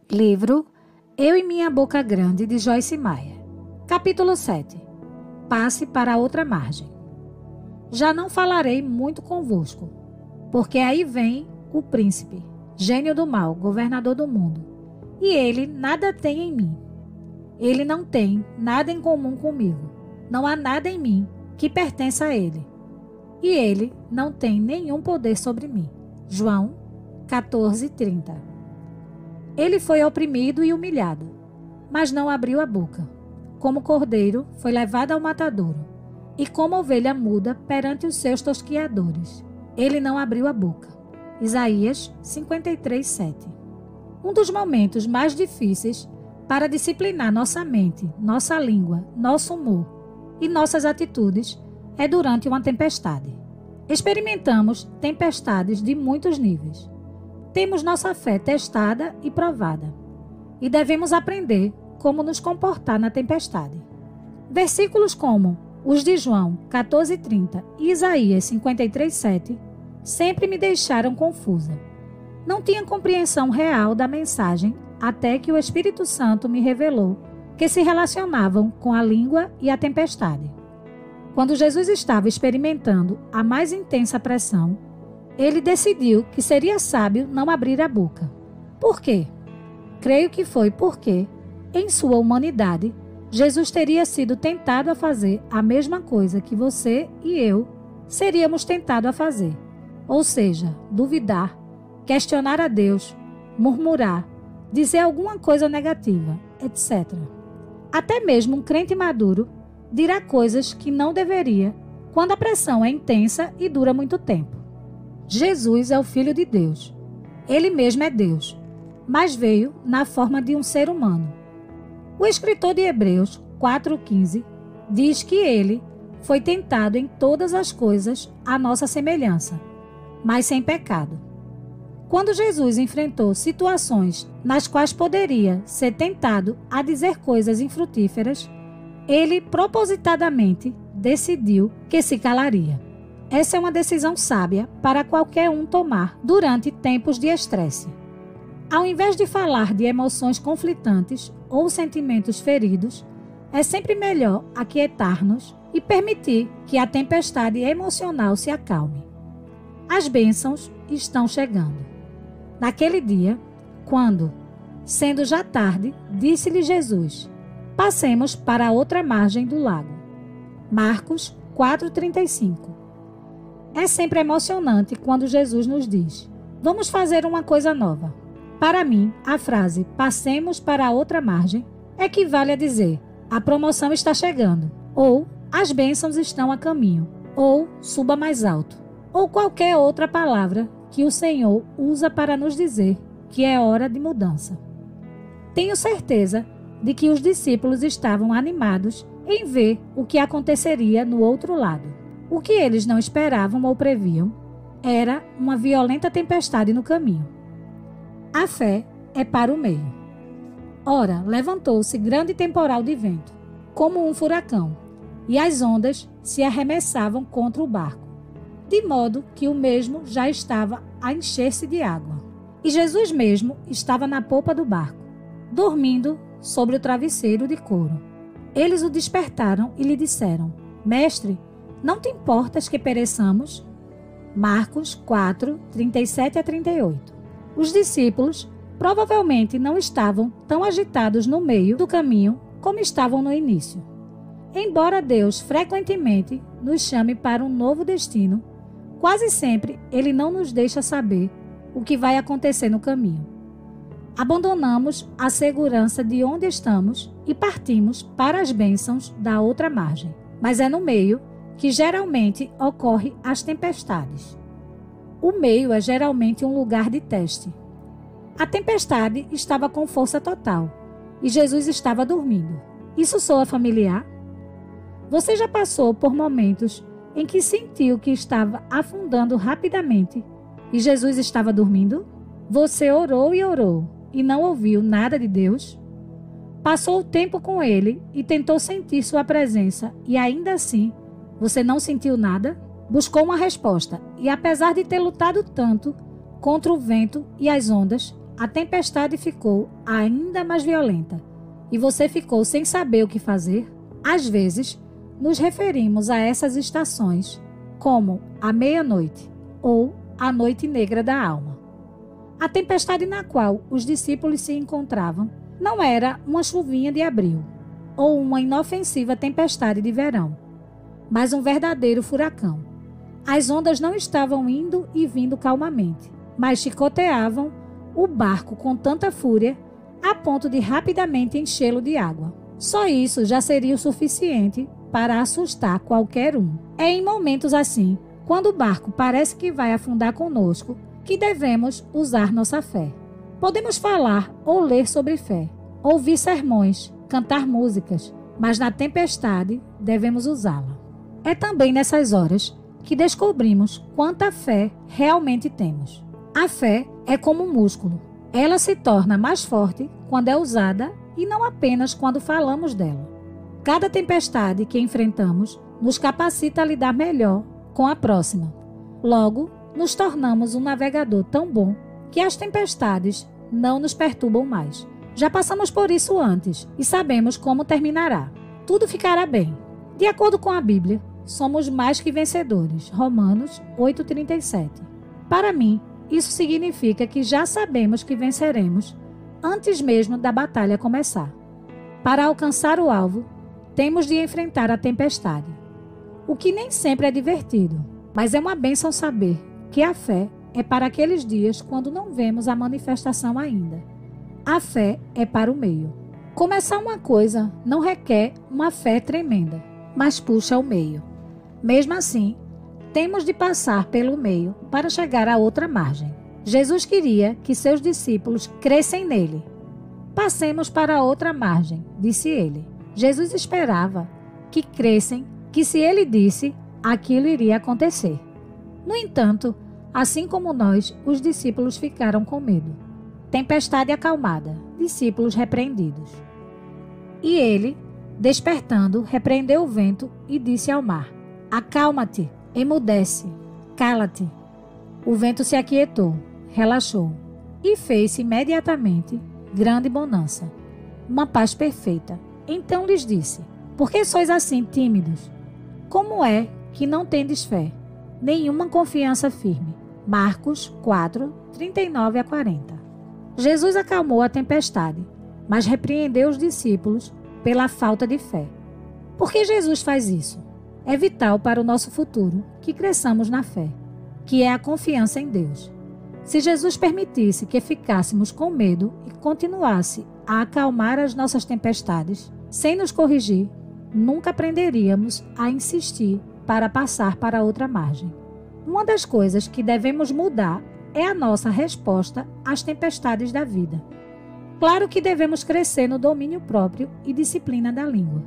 Livro Eu e Minha Boca Grande, de Joyce Meyer. Capítulo 7. Passe para a outra margem. Já não falarei muito convosco, porque aí vem o príncipe, gênio do mal, governador do mundo, e ele nada tem em mim. Ele não tem nada em comum comigo. Não há nada em mim que pertença a ele. E ele não tem nenhum poder sobre mim. João 14:30. Ele foi oprimido e humilhado, mas não abriu a boca. Como cordeiro, foi levado ao matadouro, e como ovelha muda perante os seus tosquiadores. Ele não abriu a boca. Isaías 53:7. Um dos momentos mais difíceis para disciplinar nossa mente, nossa língua, nosso humor e nossas atitudes é durante uma tempestade. Experimentamos tempestades de muitos níveis. Temos nossa fé testada e provada, e devemos aprender como nos comportar na tempestade. Versículos como os de João 14:30 e Isaías 53:7 sempre me deixaram confusa. Não tinha compreensão real da mensagem até que o Espírito Santo me revelou que se relacionavam com a língua e a tempestade. Quando Jesus estava experimentando a mais intensa pressão, ele decidiu que seria sábio não abrir a boca. Por quê? Creio que foi porque, em sua humanidade, Jesus teria sido tentado a fazer a mesma coisa que você e eu seríamos tentados a fazer. Ou seja, duvidar, questionar a Deus, murmurar, dizer alguma coisa negativa, etc. Até mesmo um crente maduro dirá coisas que não deveria quando a pressão é intensa e dura muito tempo. Jesus é o Filho de Deus. Ele mesmo é Deus, mas veio na forma de um ser humano. O escritor de Hebreus 4:15 diz que ele foi tentado em todas as coisas à nossa semelhança, mas sem pecado. Quando Jesus enfrentou situações nas quais poderia ser tentado a dizer coisas infrutíferas, ele propositadamente decidiu que se calaria. Essa é uma decisão sábia para qualquer um tomar durante tempos de estresse. Ao invés de falar de emoções conflitantes ou sentimentos feridos, é sempre melhor aquietar-nos e permitir que a tempestade emocional se acalme. As bênçãos estão chegando. Naquele dia, quando, sendo já tarde, disse-lhe Jesus: passemos para a outra margem do lago. Marcos 4:35. É sempre emocionante quando Jesus nos diz: vamos fazer uma coisa nova. Para mim, a frase passemos para a outra margem equivale a dizer: a promoção está chegando, ou as bênçãos estão a caminho, ou suba mais alto, ou qualquer outra palavra que o Senhor usa para nos dizer que é hora de mudança. Tenho certeza de que os discípulos estavam animados em ver o que aconteceria no outro lado. O que eles não esperavam ou previam era uma violenta tempestade no caminho. A fé é para o meio. Ora, levantou-se grande temporal de vento, como um furacão, e as ondas se arremessavam contra o barco, de modo que o mesmo já estava a encher-se de água. E Jesus mesmo estava na popa do barco, dormindo sobre o travesseiro de couro. Eles o despertaram e lhe disseram: Mestre, não te importas que pereçamos? Marcos 4:37-38. Os discípulos provavelmente não estavam tão agitados no meio do caminho como estavam no início. Embora Deus frequentemente nos chame para um novo destino, quase sempre Ele não nos deixa saber o que vai acontecer no caminho. Abandonamos a segurança de onde estamos e partimos para as bênçãos da outra margem. Mas é no meio que geralmente ocorre as tempestades. O meio é geralmente um lugar de teste. A tempestade estava com força total e Jesus estava dormindo. Isso soa familiar? Você já passou por momentos em que sentiu que estava afundando rapidamente e Jesus estava dormindo? Você orou e não ouviu nada de Deus? Passou o tempo com Ele e tentou sentir sua presença e ainda assim você não sentiu nada? Buscou uma resposta e, apesar de ter lutado tanto contra o vento e as ondas, a tempestade ficou ainda mais violenta e você ficou sem saber o que fazer, às vezes nos referimos a essas estações como a meia-noite ou a noite negra da alma. A tempestade na qual os discípulos se encontravam não era uma chuvinha de abril ou uma inofensiva tempestade de verão, mas um verdadeiro furacão. As ondas não estavam indo e vindo calmamente, mas chicoteavam o barco com tanta fúria a ponto de rapidamente enchê-lo de água. Só isso já seria o suficiente para assustar qualquer um. É em momentos assim, quando o barco parece que vai afundar conosco, que devemos usar nossa fé. Podemos falar ou ler sobre fé, ouvir sermões, cantar músicas, mas na tempestade devemos usá-la. É também nessas horas que descobrimos quanta fé realmente temos. A fé é como um músculo. Ela se torna mais forte quando é usada e não apenas quando falamos dela. Cada tempestade que enfrentamos nos capacita a lidar melhor com a próxima. Logo, nos tornamos um navegador tão bom que as tempestades não nos perturbam mais. Já passamos por isso antes e sabemos como terminará. Tudo ficará bem. De acordo com a Bíblia, somos mais que vencedores. Romanos 8,37. Para mim, isso significa que já sabemos que venceremos antes mesmo da batalha começar. Para alcançar o alvo, temos de enfrentar a tempestade. O que nem sempre é divertido, mas é uma bênção saber que a fé é para aqueles dias quando não vemos a manifestação ainda. A fé é para o meio. Começar uma coisa não requer uma fé tremenda, mas puxa ao meio. Mesmo assim, temos de passar pelo meio para chegar à outra margem. Jesus queria que seus discípulos crescem nele. Passemos para a outra margem, disse ele. Jesus esperava que crescem, que se ele disse, aquilo iria acontecer. No entanto, assim como nós, os discípulos ficaram com medo. Tempestade acalmada, discípulos repreendidos. E ele, despertando, repreendeu o vento e disse ao mar: acalma-te, emudece, cala-te. O vento se aquietou, relaxou, e fez-se imediatamente grande bonança, uma paz perfeita. Então lhes disse: por que sois assim tímidos? Como é que não tendes fé, nenhuma confiança firme? Marcos 4, 39 a 40. Jesus acalmou a tempestade, mas repreendeu os discípulos pela falta de fé. Por que Jesus faz isso? É vital para o nosso futuro que cresçamos na fé, que é a confiança em Deus. Se Jesus permitisse que ficássemos com medo e continuasse a acalmar as nossas tempestades, sem nos corrigir, nunca aprenderíamos a insistir para passar para outra margem. Uma das coisas que devemos mudar é a nossa resposta às tempestades da vida. Claro que devemos crescer no domínio próprio e disciplina da língua.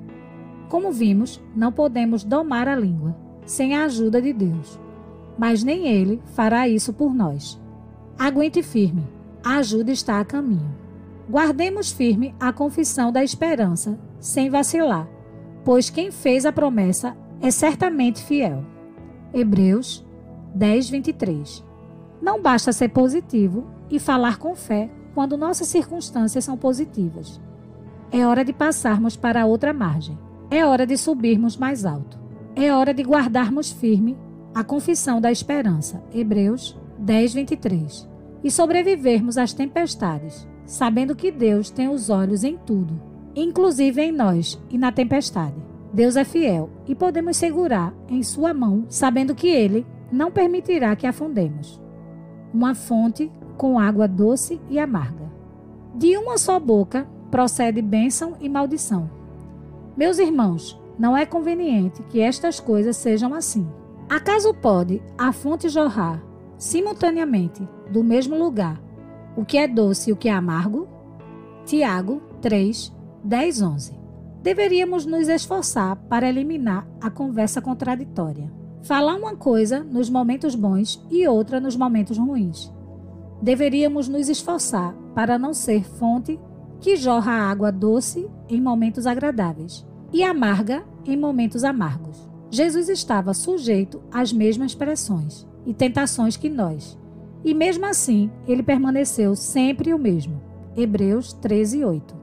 Como vimos, não podemos domar a língua sem a ajuda de Deus, mas nem Ele fará isso por nós. Aguente firme, a ajuda está a caminho. Guardemos firme a confissão da esperança, sem vacilar, pois quem fez a promessa é certamente fiel. Hebreus 10, 23. Não basta ser positivo e falar com fé quando nossas circunstâncias são positivas. É hora de passarmos para outra margem. É hora de subirmos mais alto. É hora de guardarmos firme a confissão da esperança. Hebreus 10, 23. E sobrevivermos às tempestades, sabendo que Deus tem os olhos em tudo, inclusive em nós e na tempestade. Deus é fiel e podemos segurar em sua mão, sabendo que Ele não permitirá que afundemos. Uma fonte com água doce e amarga. De uma só boca procede bênção e maldição. Meus irmãos, não é conveniente que estas coisas sejam assim. Acaso pode a fonte jorrar simultaneamente do mesmo lugar o que é doce e o que é amargo? Tiago 3, 10, 11. Deveríamos nos esforçar para eliminar a conversa contraditória. Falar uma coisa nos momentos bons e outra nos momentos ruins. Deveríamos nos esforçar para não ser fonte que jorra água doce em momentos agradáveis e amarga em momentos amargos. Jesus estava sujeito às mesmas pressões e tentações que nós, E mesmo assim, ele permaneceu sempre o mesmo. Hebreus 13:8.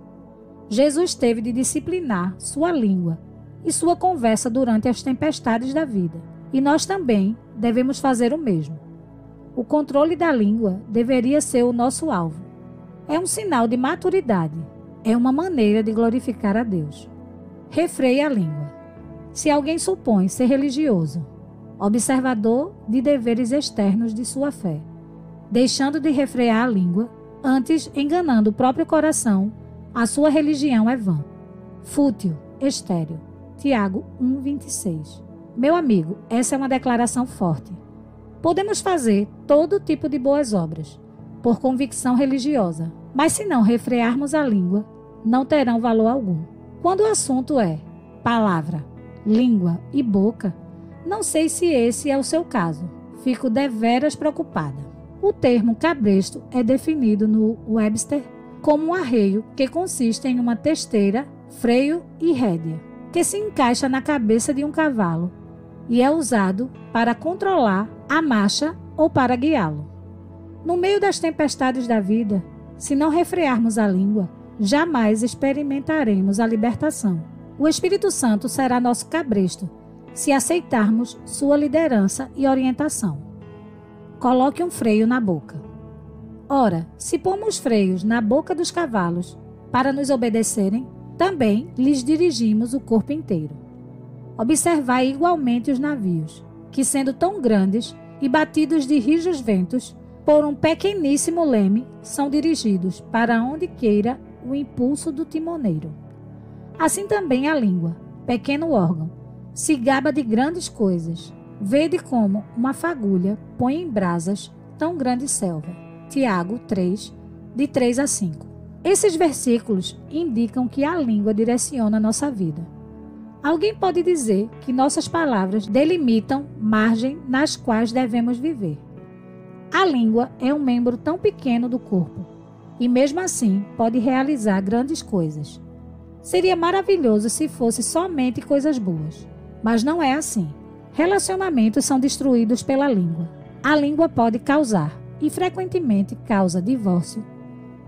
Jesus teve de disciplinar sua língua e sua conversa durante as tempestades da vida. E nós também devemos fazer o mesmo. O controle da língua deveria ser o nosso alvo. É um sinal de maturidade. É uma maneira de glorificar a Deus. Refreie a língua. Se alguém supõe ser religioso, observador de deveres externos de sua fé, deixando de refrear a língua, antes enganando o próprio coração, a sua religião é vã, fútil, estéril. Tiago 1:26. Meu amigo, essa é uma declaração forte. Podemos fazer todo tipo de boas obras, por convicção religiosa, mas se não refrearmos a língua, não terão valor algum. Quando o assunto é palavra, língua e boca, não sei se esse é o seu caso. Fico deveras preocupada. O termo cabresto é definido no Webster como um arreio que consiste em uma testeira, freio e rédea, que se encaixa na cabeça de um cavalo e é usado para controlar a marcha ou para guiá-lo. No meio das tempestades da vida, se não refrearmos a língua, jamais experimentaremos a libertação. O Espírito Santo será nosso cabresto, se aceitarmos sua liderança e orientação. Coloque um freio na boca. Ora, se pomos freios na boca dos cavalos para nos obedecerem, também lhes dirigimos o corpo inteiro. Observai igualmente os navios, que sendo tão grandes e batidos de rijos ventos, por um pequeníssimo leme, são dirigidos para onde queira o impulso do timoneiro. Assim também a língua, pequeno órgão, se gaba de grandes coisas. Vede como uma fagulha põe em brasas tão grande selva. Tiago 3, de 3 a 5. Esses versículos indicam que a língua direciona a nossa vida. Alguém pode dizer que nossas palavras delimitam margem nas quais devemos viver. A língua é um membro tão pequeno do corpo e mesmo assim pode realizar grandes coisas. Seria maravilhoso se fosse somente coisas boas, mas não é assim. Relacionamentos são destruídos pela língua. A língua pode causar, e frequentemente causa, divórcio.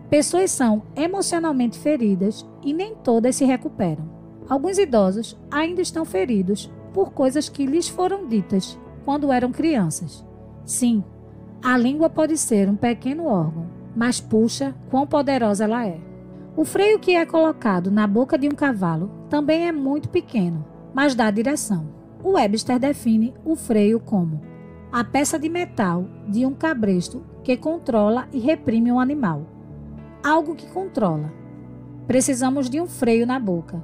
Pessoas são emocionalmente feridas e nem todas se recuperam. Alguns idosos ainda estão feridos por coisas que lhes foram ditas quando eram crianças. Sim, a língua pode ser um pequeno órgão, mas puxa quão poderosa ela é. O freio que é colocado na boca de um cavalo também é muito pequeno, mas dá direção. O Webster define o freio como a peça de metal de um cabresto que controla e reprime um animal. Algo que controla. Precisamos de um freio na boca,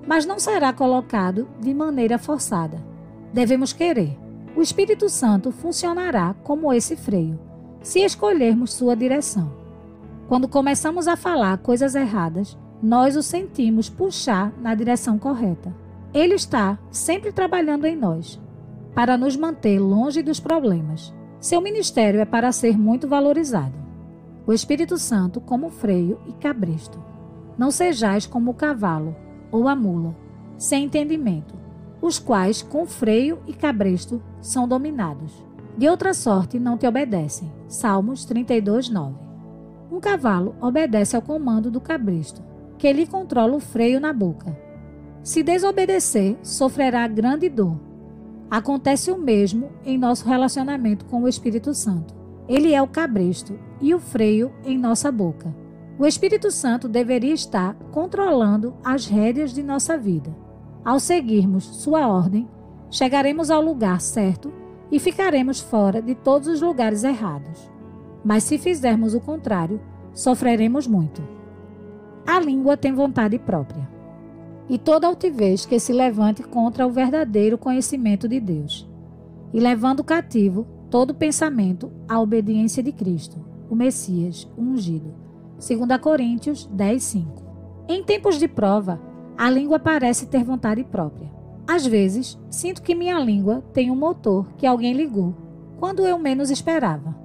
mas não será colocado de maneira forçada. Devemos querer. O Espírito Santo funcionará como esse freio, se escolhermos sua direção. Quando começamos a falar coisas erradas, nós o sentimos puxar na direção correta. Ele está sempre trabalhando em nós, para nos manter longe dos problemas. Seu ministério é para ser muito valorizado. O Espírito Santo como freio e cabresto. Não sejais como o cavalo ou a mula, sem entendimento, os quais com freio e cabresto são dominados. De outra sorte não te obedecem. Salmos 32:9. Um cavalo obedece ao comando do cabresto, que lhe controla o freio na boca. Se desobedecer, sofrerá grande dor. Acontece o mesmo em nosso relacionamento com o Espírito Santo. Ele é o cabresto e o freio em nossa boca. O Espírito Santo deveria estar controlando as rédeas de nossa vida. Ao seguirmos sua ordem, chegaremos ao lugar certo e ficaremos fora de todos os lugares errados. Mas se fizermos o contrário, sofreremos muito. A língua tem vontade própria. E toda altivez que se levante contra o verdadeiro conhecimento de Deus, e levando cativo todo pensamento à obediência de Cristo, o Messias, o ungido. 2 Coríntios 10:5. Em tempos de prova, a língua parece ter vontade própria. Às vezes, sinto que minha língua tem um motor que alguém ligou, quando eu menos esperava.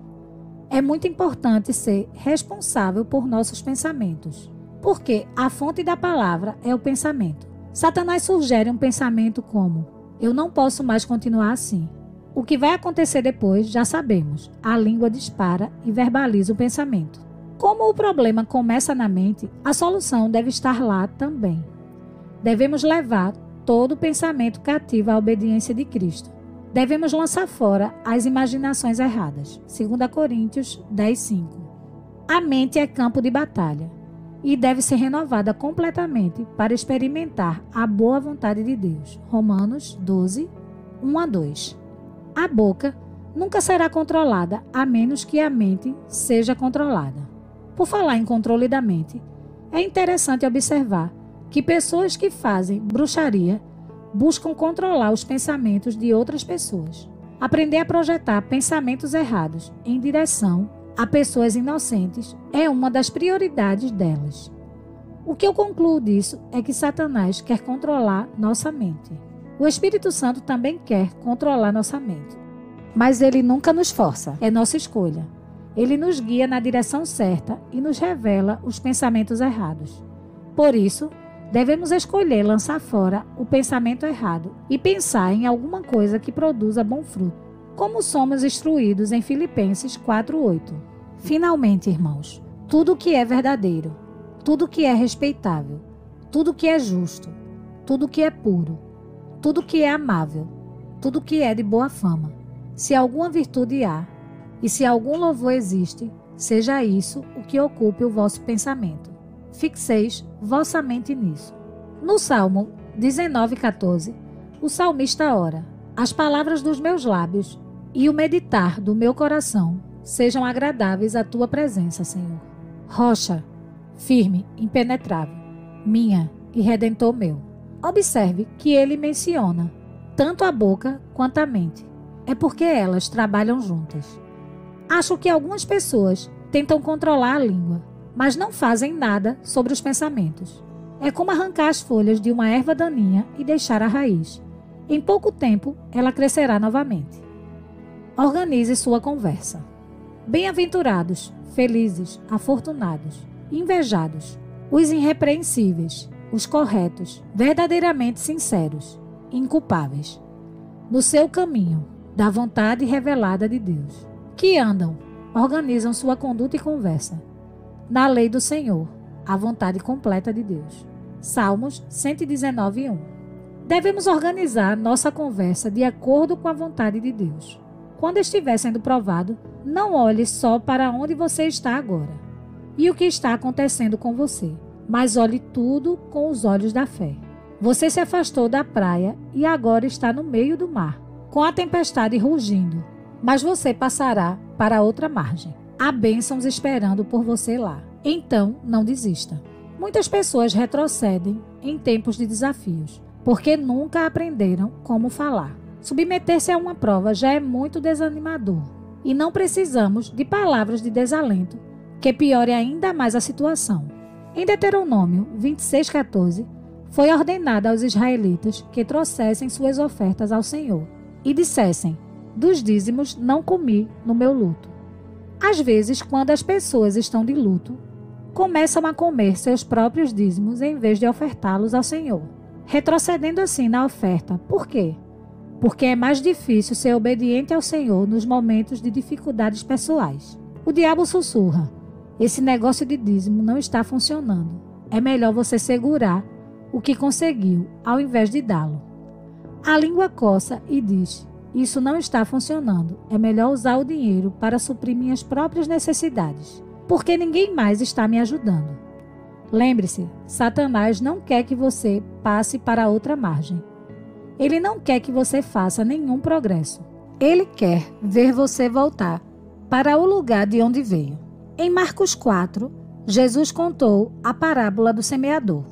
É muito importante ser responsável por nossos pensamentos, porque a fonte da palavra é o pensamento. Satanás sugere um pensamento como: eu não posso mais continuar assim. O que vai acontecer depois, já sabemos. A língua dispara e verbaliza o pensamento. Como o problema começa na mente, a solução deve estar lá também. Devemos levar todo o pensamento cativo à obediência de Cristo. Devemos lançar fora as imaginações erradas. 2 Coríntios 10:5. A mente é campo de batalha e deve ser renovada completamente para experimentar a boa vontade de Deus. Romanos 12, 1-2. A boca nunca será controlada a menos que a mente seja controlada. Por falar em controle da mente, é interessante observar que pessoas que fazem bruxaria buscam controlar os pensamentos de outras pessoas. Aprender a projetar pensamentos errados em direção a pessoas inocentes é uma das prioridades delas. O que eu concluo disso é que Satanás quer controlar nossa mente. O Espírito Santo também quer controlar nossa mente. Mas ele nunca nos força, é nossa escolha. Ele nos guia na direção certa e nos revela os pensamentos errados. Por isso, devemos escolher lançar fora o pensamento errado e pensar em alguma coisa que produza bom fruto, como somos instruídos em Filipenses 4:8. Finalmente, irmãos, tudo que é verdadeiro, tudo que é respeitável, tudo que é justo, tudo que é puro, tudo que é amável, tudo que é de boa fama, se alguma virtude há, e se algum louvor existe, seja isso o que ocupe o vosso pensamento. Fixeis vossa mente nisso. No Salmo 19:14, o salmista ora: as palavras dos meus lábios e o meditar do meu coração sejam agradáveis à tua presença, Senhor. Rocha, firme, impenetrável, minha e redentor meu. Observe que ele menciona tanto a boca quanto a mente. É porque elas trabalham juntas. Acho que algumas pessoas tentam controlar a língua, mas não fazem nada sobre os pensamentos. É como arrancar as folhas de uma erva daninha e deixar a raiz. Em pouco tempo, ela crescerá novamente. Organize sua conversa. Bem-aventurados, felizes, afortunados, invejados, os irrepreensíveis, os corretos, verdadeiramente sinceros, inculpáveis, no seu caminho, da vontade revelada de Deus, que andam, organizam sua conduta e conversa, na lei do Senhor, a vontade completa de Deus. Salmos 119:1. Devemos organizar nossa conversa de acordo com a vontade de Deus. Quando estiver sendo provado, não olhe só para onde você está agora e o que está acontecendo com você, mas olhe tudo com os olhos da fé. Você se afastou da praia e agora está no meio do mar, com a tempestade rugindo, mas você passará para outra margem. Há bênçãos esperando por você lá. Então, não desista. Muitas pessoas retrocedem em tempos de desafios, porque nunca aprenderam como falar. Submeter-se a uma prova já é muito desanimador, e não precisamos de palavras de desalento que piore ainda mais a situação. Em Deuteronômio 26:14, foi ordenado aos israelitas que trouxessem suas ofertas ao Senhor e dissessem: dos dízimos não comi no meu luto. Às vezes, quando as pessoas estão de luto, começam a comer seus próprios dízimos em vez de ofertá-los ao Senhor, retrocedendo assim na oferta. Por quê? Porque é mais difícil ser obediente ao Senhor nos momentos de dificuldades pessoais. O diabo sussurra: esse negócio de dízimo não está funcionando. É melhor você segurar o que conseguiu, ao invés de dá-lo. A língua coça e diz: isso não está funcionando. É melhor usar o dinheiro para suprir minhas próprias necessidades, porque ninguém mais está me ajudando. Lembre-se, Satanás não quer que você passe para outra margem. Ele não quer que você faça nenhum progresso. Ele quer ver você voltar para o lugar de onde veio. Em Marcos 4, Jesus contou a parábola do semeador.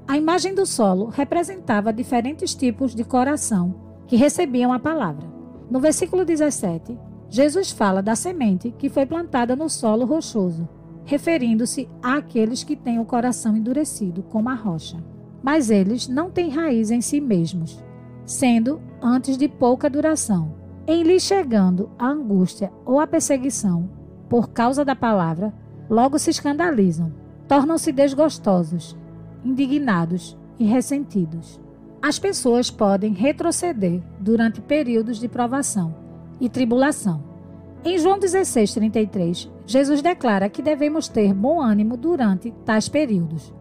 A imagem do solo representava diferentes tipos de coração que recebiam a palavra. No versículo 17, Jesus fala da semente que foi plantada no solo rochoso, referindo-se àqueles que têm o coração endurecido como a rocha. Mas eles não têm raiz em si mesmos, sendo antes de pouca duração. Em lhes chegando a angústia ou a perseguição por causa da palavra, logo se escandalizam, tornam-se desgostosos, indignados e ressentidos. As pessoas podem retroceder durante períodos de provação e tribulação. Em João 16:33, Jesus declara que devemos ter bom ânimo durante tais períodos,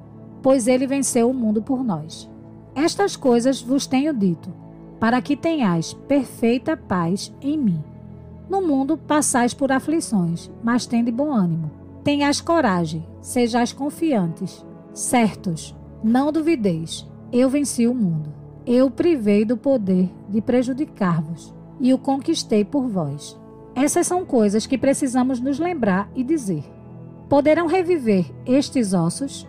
pois ele venceu o mundo por nós. Estas coisas vos tenho dito, para que tenhais perfeita paz em mim. No mundo passais por aflições, mas tende bom ânimo. Tenhais coragem, sejais confiantes, certos, não duvideis. Eu venci o mundo. Eu o privei do poder de prejudicar-vos e o conquistei por vós. Essas são coisas que precisamos nos lembrar e dizer. Poderão reviver estes ossos?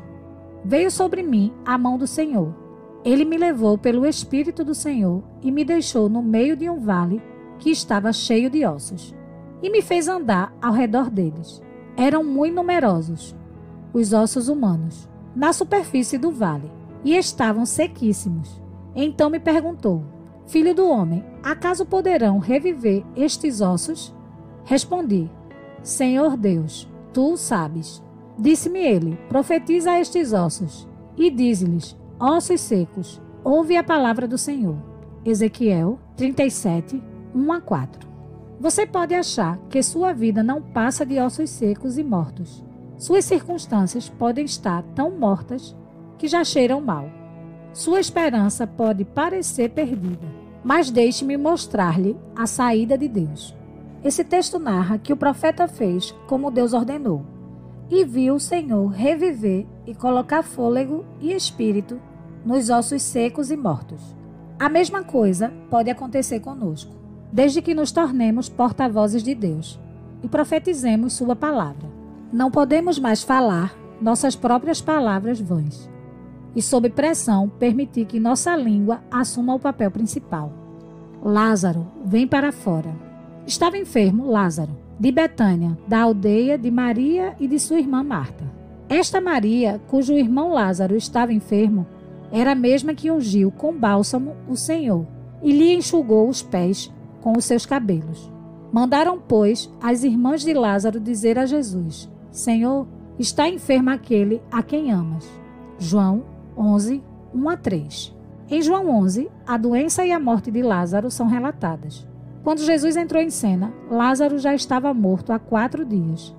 Veio sobre mim a mão do Senhor. Ele me levou pelo Espírito do Senhor e me deixou no meio de um vale que estava cheio de ossos, e me fez andar ao redor deles. Eram muito numerosos, os ossos humanos, na superfície do vale, e estavam sequíssimos. Então me perguntou: Filho do homem, acaso poderão reviver estes ossos? Respondi: Senhor Deus, tu o sabes. Disse-me ele: Profetiza a estes ossos, e dize-lhes: Ossos secos, ouve a palavra do Senhor. Ezequiel 37, 1-4. Você pode achar que sua vida não passa de ossos secos e mortos. Suas circunstâncias podem estar tão mortas que já cheiram mal. Sua esperança pode parecer perdida, mas deixe-me mostrar-lhe a saída de Deus. Esse texto narra que o profeta fez como Deus ordenou, e viu o Senhor reviver e colocar fôlego e espírito nos ossos secos e mortos. A mesma coisa pode acontecer conosco, desde que nos tornemos porta-vozes de Deus e profetizemos sua palavra. Não podemos mais falar nossas próprias palavras vãs e, sob pressão, permitir que nossa língua assuma o papel principal. Lázaro, vem para fora. Estava enfermo Lázaro, de Betânia, da aldeia de Maria e de sua irmã Marta. Esta Maria, cujo irmão Lázaro estava enfermo, era a mesma que ungiu com bálsamo o Senhor e lhe enxugou os pés com os seus cabelos. Mandaram, pois, as irmãs de Lázaro dizer a Jesus: Senhor, está enfermo aquele a quem amas. João 11, 1-3. Em João 11, a doença e a morte de Lázaro são relatadas. Quando Jesus entrou em cena, Lázaro já estava morto há 4 dias.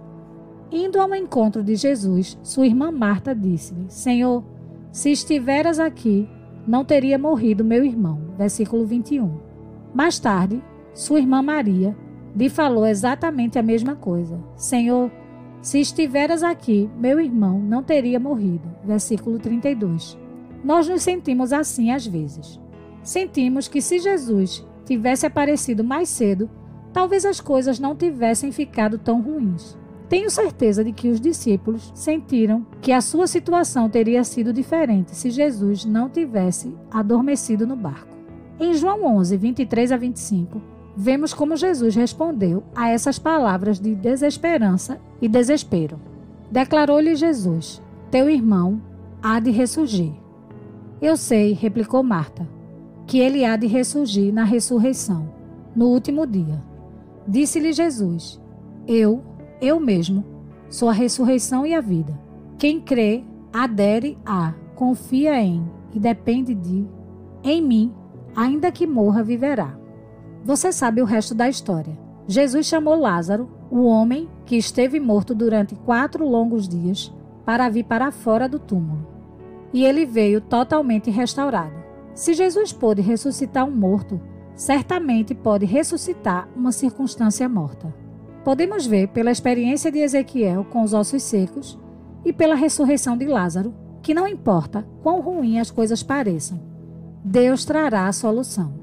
Indo ao encontro de Jesus, sua irmã Marta disse-lhe: Senhor, se estiveras aqui, não teria morrido meu irmão. Versículo 21. Mais tarde, sua irmã Maria lhe falou exatamente a mesma coisa. Senhor, se estiveras aqui, meu irmão não teria morrido. Versículo 32. Nós nos sentimos assim às vezes. Sentimos que se Jesus tivesse aparecido mais cedo, talvez as coisas não tivessem ficado tão ruins. Tenho certeza de que os discípulos sentiram que a sua situação teria sido diferente se Jesus não tivesse adormecido no barco. Em João 11, 23-25, vemos como Jesus respondeu a essas palavras de desesperança e desespero. Declarou-lhe Jesus: Teu irmão há de ressurgir. Eu sei, replicou Marta, que ele há de ressurgir na ressurreição, no último dia. Disse-lhe Jesus: Eu mesmo, sou a ressurreição e a vida. Quem crê, adere a, confia em e depende em mim, ainda que morra, viverá. Você sabe o resto da história. Jesus chamou Lázaro, o homem que esteve morto durante 4 longos dias, para vir para fora do túmulo. E ele veio totalmente restaurado. Se Jesus pôde ressuscitar um morto, certamente pode ressuscitar uma circunstância morta. Podemos ver pela experiência de Ezequiel com os ossos secos e pela ressurreição de Lázaro, que não importa quão ruim as coisas pareçam, Deus trará a solução.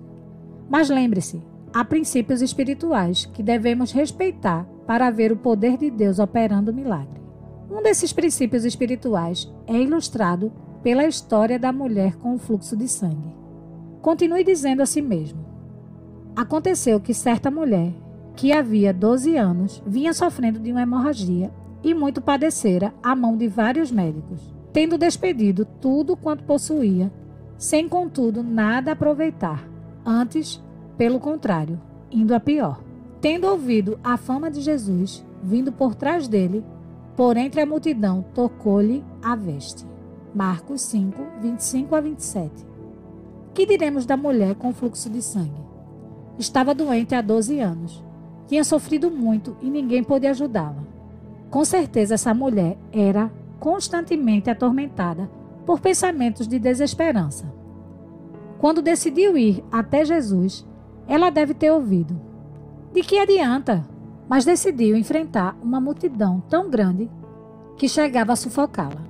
Mas lembre-se, há princípios espirituais que devemos respeitar para ver o poder de Deus operando o milagre. Um desses princípios espirituais é ilustrado pela história da mulher com o fluxo de sangue. Continue dizendo a si mesmo: aconteceu que certa mulher, que havia 12 anos, vinha sofrendo de uma hemorragia e muito padecera à mão de vários médicos, tendo despedido tudo quanto possuía, sem contudo nada aproveitar, antes, pelo contrário, indo a pior. Tendo ouvido a fama de Jesus, vindo por trás dele, por entre a multidão, tocou-lhe a veste. Marcos 5, 25-27. Que diremos da mulher com fluxo de sangue? Estava doente há 12 anos. Tinha sofrido muito e ninguém pôde ajudá-la. Com certeza essa mulher era constantemente atormentada por pensamentos de desesperança. Quando decidiu ir até Jesus, ela deve ter ouvido: "De que adianta?", mas decidiu enfrentar uma multidão tão grande que chegava a sufocá-la.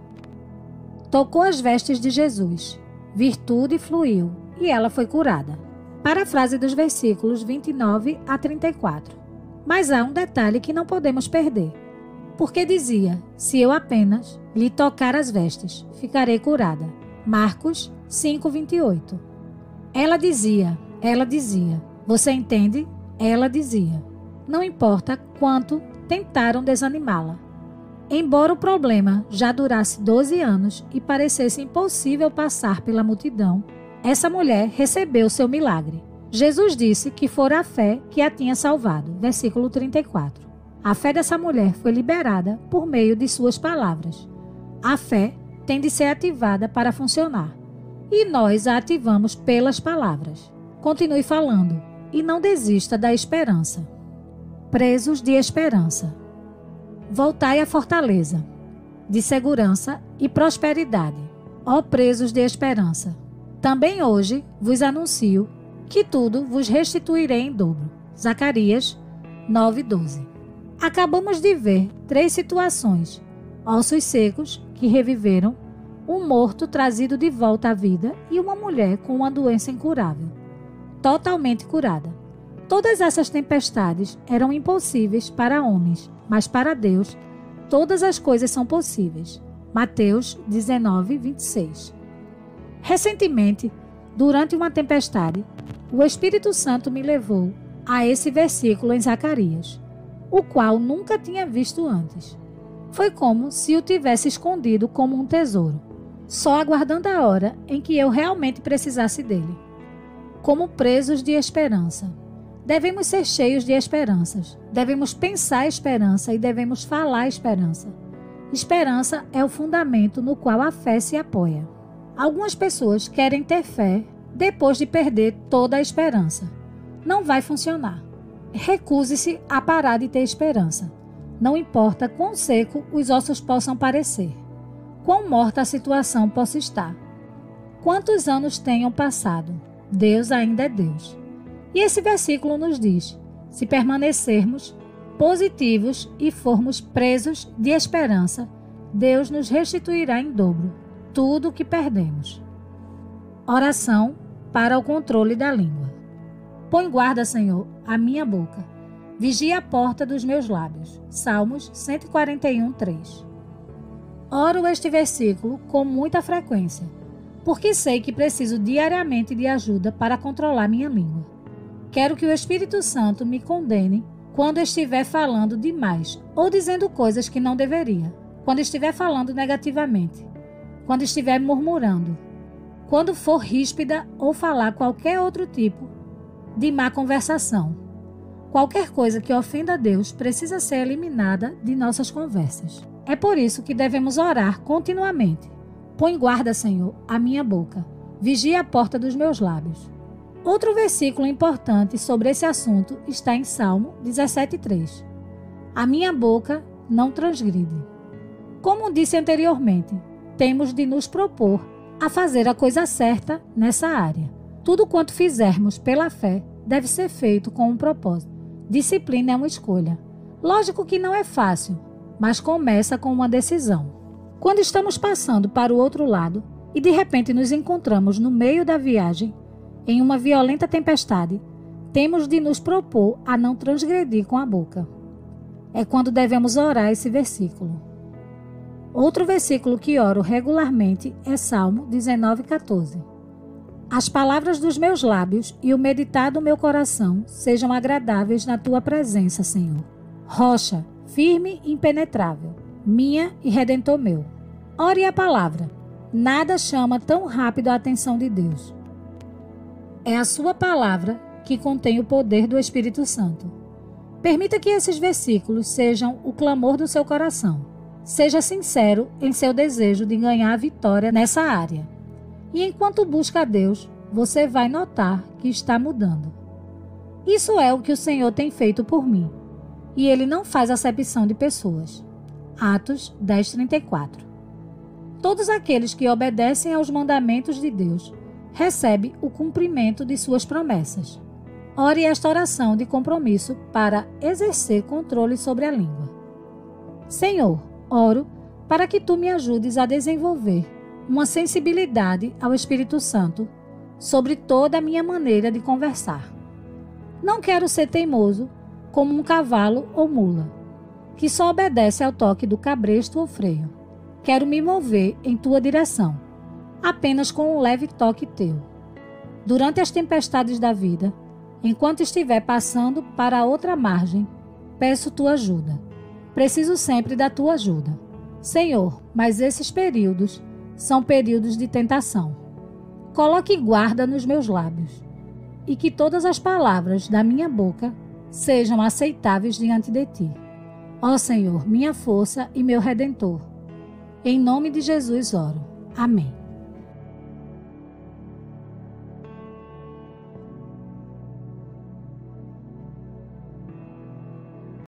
Tocou as vestes de Jesus, virtude fluiu e ela foi curada. Parafrase dos versículos 29 a 34. Mas há um detalhe que não podemos perder, porque dizia: "Se eu apenas lhe tocar as vestes, ficarei curada." Marcos 5:28. Ela dizia, você entende? Ela dizia. Não importa quanto tentaram desanimá-la. Embora o problema já durasse 12 anos e parecesse impossível passar pela multidão, essa mulher recebeu seu milagre. Jesus disse que fora a fé que a tinha salvado. Versículo 34. A fé dessa mulher foi liberada por meio de suas palavras. A fé tem de ser ativada para funcionar. E nós a ativamos pelas palavras. Continue falando e não desista da esperança. Presos de esperança. Voltai à fortaleza, de segurança e prosperidade, ó presos de esperança. Também hoje vos anuncio que tudo vos restituirei em dobro. Zacarias 9:12. Acabamos de ver 3 situações: ossos secos que reviveram, um morto trazido de volta à vida e uma mulher com uma doença incurável, totalmente curada. Todas essas tempestades eram impossíveis para homens, mas para Deus todas as coisas são possíveis. Mateus 19:26. Recentemente, durante uma tempestade, o Espírito Santo me levou a esse versículo em Zacarias, o qual nunca tinha visto antes. Foi como se o tivesse escondido como um tesouro, só aguardando a hora em que eu realmente precisasse dele. Como presos de esperança. Devemos ser cheios de esperanças. Devemos pensar esperança e devemos falar esperança. Esperança é o fundamento no qual a fé se apoia. Algumas pessoas querem ter fé depois de perder toda a esperança. Não vai funcionar. Recuse-se a parar de ter esperança. Não importa quão seco os ossos possam parecer, quão morta a situação possa estar, quantos anos tenham passado, Deus ainda é Deus. E esse versículo nos diz: se permanecermos positivos e formos presos de esperança, Deus nos restituirá em dobro tudo o que perdemos. Oração para o controle da língua. Põe guarda, Senhor, a minha boca. Vigia a porta dos meus lábios. Salmos 141:3. Oro este versículo com muita frequência, porque sei que preciso diariamente de ajuda para controlar minha língua. Quero que o Espírito Santo me condene quando estiver falando demais ou dizendo coisas que não deveria, quando estiver falando negativamente, quando estiver murmurando, quando for ríspida ou falar qualquer outro tipo de má conversação. Qualquer coisa que ofenda a Deus precisa ser eliminada de nossas conversas. É por isso que devemos orar continuamente. Põe guarda, Senhor, a minha boca. Vigia a porta dos meus lábios. Outro versículo importante sobre esse assunto está em Salmo 17:3. A minha boca não transgride. Como disse anteriormente, temos de nos propor a fazer a coisa certa nessa área. Tudo quanto fizermos pela fé deve ser feito com um propósito. Disciplina é uma escolha. Lógico que não é fácil, mas começa com uma decisão. Quando estamos passando para o outro lado e de repente nos encontramos no meio da viagem, em uma violenta tempestade, temos de nos propor a não transgredir com a boca. É quando devemos orar esse versículo. Outro versículo que oro regularmente é Salmo 19:14. As palavras dos meus lábios e o meditar do meu coração sejam agradáveis na tua presença, Senhor. Rocha, firme e impenetrável, minha e redentor meu. Ore a palavra. Nada chama tão rápido a atenção de Deus. É a sua palavra que contém o poder do Espírito Santo. Permita que esses versículos sejam o clamor do seu coração. Seja sincero em seu desejo de ganhar a vitória nessa área. E enquanto busca a Deus, você vai notar que está mudando. Isso é o que o Senhor tem feito por mim, e Ele não faz acepção de pessoas. Atos 10:34. Todos aqueles que obedecem aos mandamentos de Deus recebem o cumprimento de suas promessas. Ore esta oração de compromisso para exercer controle sobre a língua. Senhor, oro para que Tu me ajudes a desenvolver uma sensibilidade ao Espírito Santo sobre toda a minha maneira de conversar. Não quero ser teimoso como um cavalo ou mula, que só obedece ao toque do cabresto ou freio. Quero me mover em Tua direção, apenas com um leve toque Teu. Durante as tempestades da vida, enquanto estiver passando para a outra margem, peço Tua ajuda. Preciso sempre da Tua ajuda. Senhor, mas esses períodos são períodos de tentação. Coloque guarda nos meus lábios, e que todas as palavras da minha boca sejam aceitáveis diante de Ti. Ó Senhor, minha força e meu Redentor. Em nome de Jesus oro. Amém.